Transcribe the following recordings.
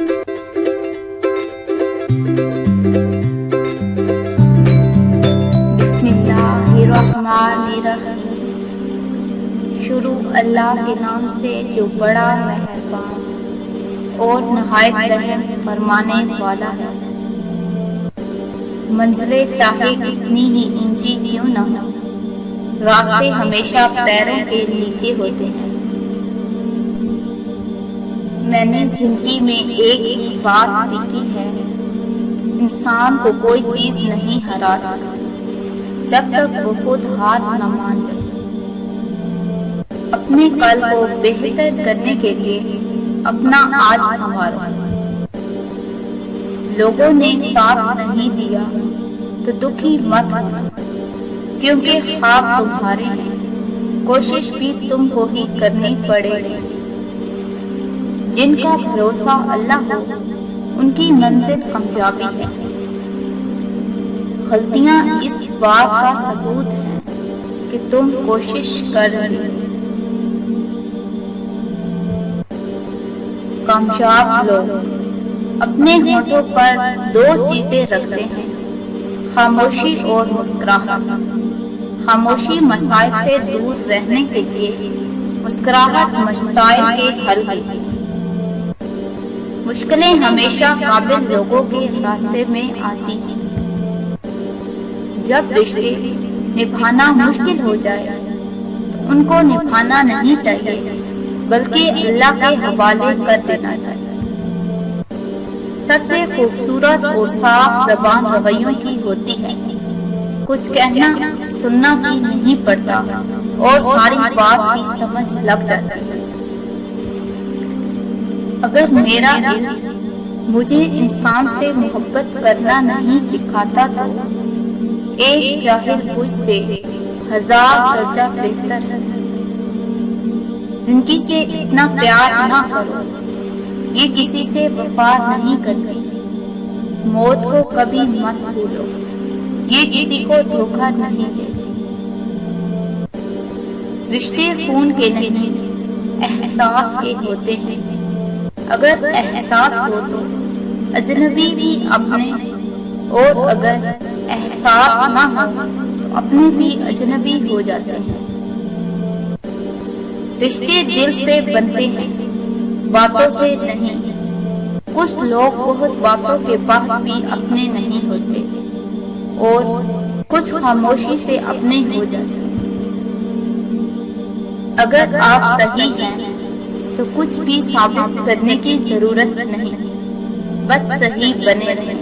बिस्मिल्लाहिर्रहमानिर्रहीम। शुरू अल्लाह के नाम से जो बड़ा मेहरबान और नहायत रहम फरमाने वाला है। मंजिलें चाहे कितनी ही ऊंची क्यों न हो, रास्ते हमेशा पैरों के नीचे होते हैं। मैंने जिंदगी में एक ही बात सीखी है, इंसान को कोई चीज नहीं हरा सकती जब तक वो खुद हार न मान ले। अपने कल को बेहतर करने के लिए अपना आज संवारो। लोगों ने साथ नहीं दिया तो दुखी मत हो, क्योंकि ख्वाब तुम्हारे हैं, कोशिश भी तुमको ही करनी पड़ेगी। जिनका भरोसा अल्लाह हो उनकी मंजिल कामयाबी है। गलतियां इस बात का सबूत है कि तुम कोशिश कर रहे हो। कामयाब लोग अपने होठों पर दो चीजें रखते हैं, खामोशी और मुस्कुराहट। खामोशी मसाइल से दूर रहने के लिए, मुस्कुराहट मसाइल के हल के लिए। मुश्किलें हमेशा काबिल लोगों के रास्ते में आती हैं। जब रिश्ते निभाना मुश्किल हो जाए तो उनको निभाना नहीं चाहिए, बल्कि अल्लाह के हवाले कर देना चाहिए। सबसे खूबसूरत और साफ ज़बान रवैयों की होती है। कुछ कहना सुनना भी नहीं पड़ता और सारी बात भी समझ लग जाती है। अगर मेरा इल्म मुझे इंसान से मोहब्बत करना नहीं सिखाता तो एक जाहिल मुझसे 1000 दर्जा बेहतर है। जिंदगी से इतना प्यार ना करो, ये किसी से वफा नहीं करती। मौत को कभी मत भूलो, ये किसी को धोखा नहीं देती। रिश्ते खून के नहीं एहसास के होते हैं। अगर एहसास हो तो अजनबी भी अपने, और अगर एहसास ना हो तो अपने भी अजनबी हो जाते हैं। रिश्ते दिल से बनते हैं, बातों से नहीं। कुछ लोग बहुत बातों के बाद भी अपने नहीं होते और कुछ खामोशी से अपने हो जाते हैं। अगर आप सही हैं तो कुछ भी साबित करने की जरूरत नहीं, बस सही बने रहें।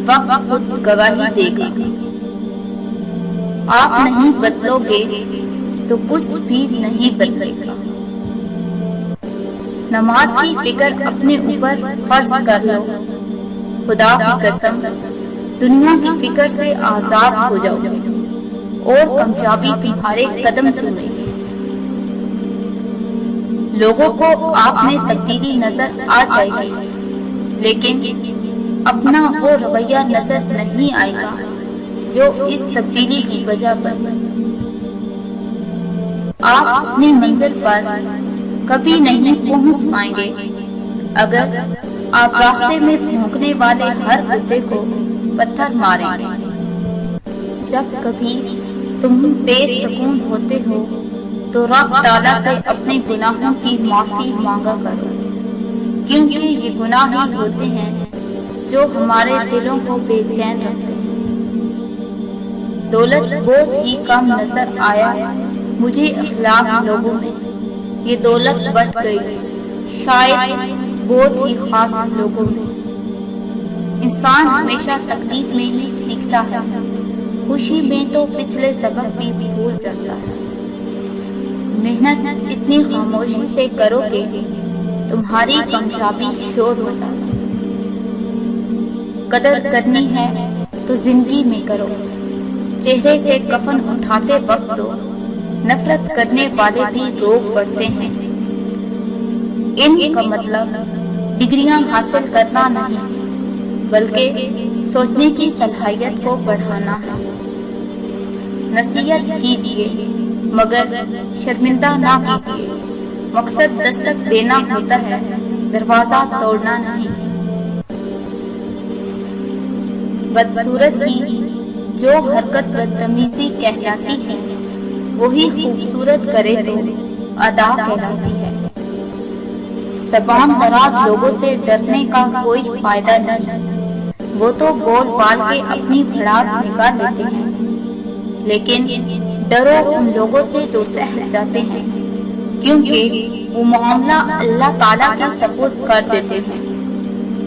वक्त खुद गवाही देगा। आप नहीं बदलोगे तो कुछ भी नहीं बदलेगा। नमाज की फिक्र अपने ऊपर फर्ज कर लो। खुदा की कसम, दुनिया की फिक्र से आजाद हो जाओगे और कामयाबी तुम्हारे कदम चूमेगी। लोगों को आप में तब्दीली नजर आ जाएगी, लेकिन अपना वो रवैया नजर नहीं आएगा जो इस तब्दीली की वजह बने। आप अपनी मंजिल पर कभी नहीं पहुंच पाएंगे अगर आप रास्ते में भौंकने वाले हर कुत्ते को पत्थर मारेंगे। जब कभी तुम बेसुकून होते हो तो रब ताला से अपने गुनाहों की माफी मांगा करो, क्योंकि ये गुनाह ही होते हैं जो हमारे दिलों को बेचैन रखते हैं। दौलत बहुत ही कम नजर आया मुझे अखलाक लोगों में, ये दौलत बढ़ गई शायद बहुत ही खास लोगों में। इंसान हमेशा तकलीफ में ही सीखता है, खुशी में तो पिछले सबक भी भूल जाता है। मेहनत इतनी खामोशी से करोगे तुम्हारी कामयाबी शोर हो जाएगी। कदर करनी है तो जिंदगी में करो। चेहरे से कफन उठाते वक्त तो नफरत करने वाले भी रोग पड़ते हैं। इनका मतलब डिग्रियां हासिल करना नहीं, बल्कि सोचने की सलाहियत को बढ़ाना है। नसीहत कीजिए मगर शर्मिंदा ना कीजिए। मकसद दस्तक देना होता है, दरवाजा तोड़ना नहीं। बदसूरत की जो हरकत बदतमीजी कहलाती है, वही खूबसूरत करे तो अदा कहलाती है। ज़बान दराज लोगों से डरने का कोई फायदा नहीं, वो तो बोल बाल के अपनी भड़ास निकाल लेते हैं। लेकिन डरो उन लोगों से जो सहज जाते हैं, क्योंकि वो मामला अल्लाह ताला के सपुर्द कर देते हैं।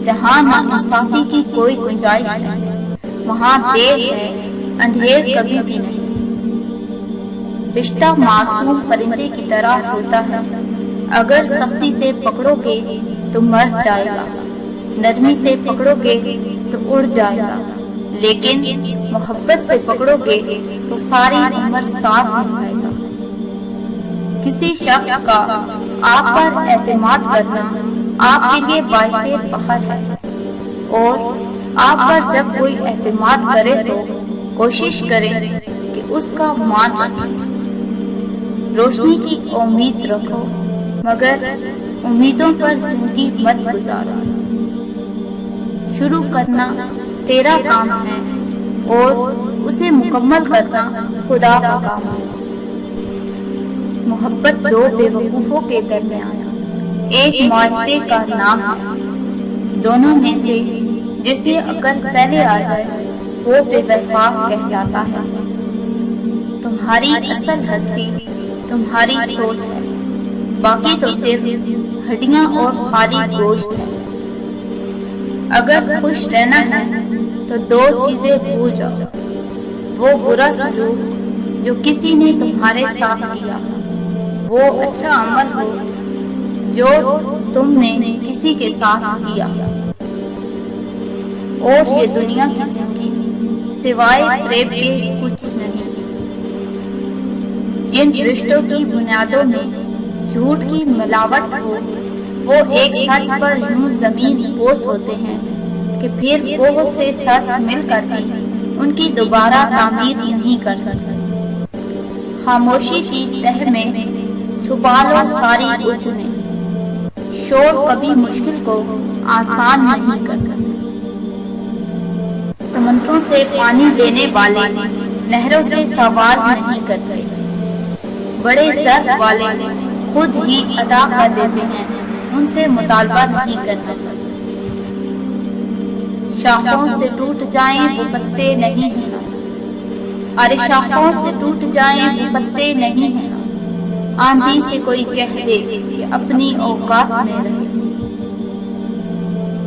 जहाँ नाइंसाफी की कोई गुंजाइश नहीं, वहाँ देर है, अंधेर कभी भी नहीं। रिश्ता मासूम परिंदे की तरह होता है, अगर सख्ती से पकड़ोगे तो मर जाएगा, नरमी से पकड़ोगे तो उड़ जाएगा, लेकिन मोहब्बत से पकड़ोगे तो सारी उम्र साथ निभाएगा। किसी शख्स का आप पर एतमाद करना आपके लिए बाइसे फख्र है, और आप पर जब कोई एतमाद करे तो कोशिश करें कि उसका मान रखें। रोशनी की उम्मीद रखो, मगर उम्मीदों पर जिंदगी मत गुजारो। शुरू करना तेरा काम है और उसे मुकम्मल करना खुदा का काम है। मोहब्बत दो बेवकूफों के दरमियान एक मायरे का नाम है। दोनों में से जिसे अक्ल पहले आ जाए वो बेवफा कहलाता है। तुम्हारी असल हस्ती तुम्हारी सोच है, बाकी तो सिर्फ हड्डियां और खाली गोश्त है। अगर खुश रहना है तो दो चीजें भूल जाओ, वो बुरा सलूक जो किसी ने तुम्हारे साथ किया, वो अच्छा अमल हो जो तुमने किसी के साथ किया, और ये दुनिया की जिंदगी सिवाय प्रेम के कुछ नहीं। जिन रिश्तों की बुनियादों में झूठ की मिलावट हो, वो एक सच पर यूं जमीन पोस होते हैं कि फिर वो से सच मिलकर भी उनकी दोबारा तामीर नहीं कर सकते। खामोशी की तह में छुपा लो सारी उलझने, शोर कभी मुश्किल को आसान नहीं करता। समंदरों से पानी लेने वाले नहरों से सवाल नहीं करते, बड़े दर्द वाले खुद ही अदा कर देते हैं, उनसे मुतालबा नहीं करते। शाखों से टूट जाएं वो पत्ते नहीं हैं, अरे शाखों से टूट जाएं वो पत्ते नहीं हैं। आंधी से कोई कह दे कि अपनी औकात में रहे।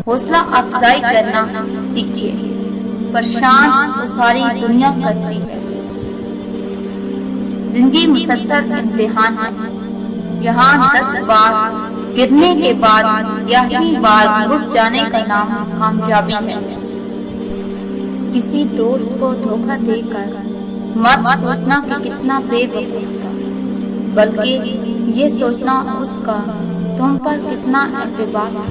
हौसला अफजाई करना सीखिए, परेशान तो सारी दुनिया करती है। जिंदगी मुसलसल इम्तिहान है, यहाँ 10 बार गिरने के बाद 11वीं बार उठ जाने का नाम कामयाबी है। किसी दोस्त को धोखा देकर मत सोचना कि कितना बेवकूफ था, बल्कि ये सोचना उसका तुम पर कितना एतबार था।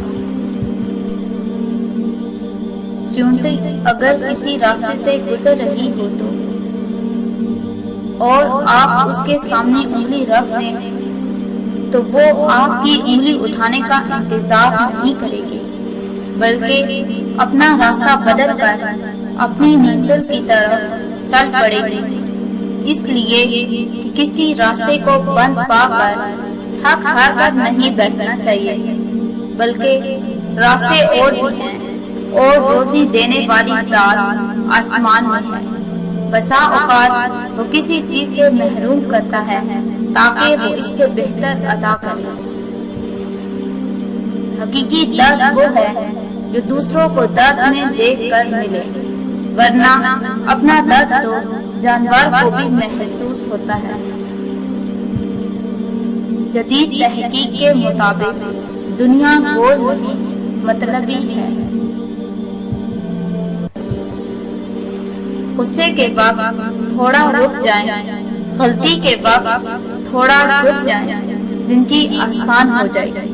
चूंकि अगर किसी रास्ते से गुजर रही हो तो और आप उसके सामने उंगली रख दें, तो वो आपकी उंगली उठाने का इंतजार नहीं करेगी, बल्कि अपना रास्ता बदल कर अपनी मंजिल की तरफ चल पड़ेगी। इसलिए कि किसी रास्ते को बंद पाकर थक हार कर नहीं बैठना चाहिए, बल्कि रास्ते और भी हैं, और रोजी देने वाली जात आसमान में है। बसा औकात वो किसी चीज से महरूम करता है ताकि वो इससे बेहतर अदा करे। हकीकी दर्द वो है जो दूसरों को दर्द में देख कर मिले, वरना अपना दर्द तो जानवर को भी महसूस होता है। जदीद तहकीक के मुताबिक दुनिया गोल नहीं मतलबी है। गुस्से के वक्त थोड़ा रुक जाएं, गलती के वक्त थोड़ा रुक जाएं, जिंदगी आसान हो जाएगी।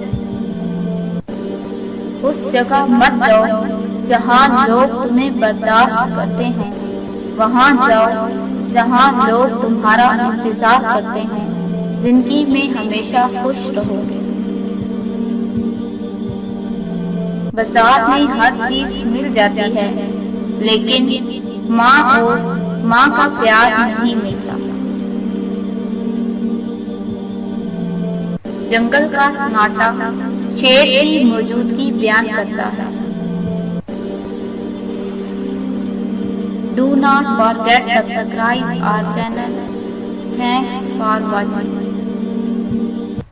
उस जगह मत जाओ जहां लोग तुम्हें बर्दाश्त करते हैं, वहां जाओ जहां लोग तुम्हारा इंतजार करते हैं। जिंदगी में हमेशा खुश रहोगे। बाजार में हर चीज मिल जाती है, लेकिन माँ और माँ का प्यार नहीं मिलता। जंगल का सन्नाटा शेर की मौजूदगी बयान करता है। Do not forget subscribe our channel. Thanks for watching.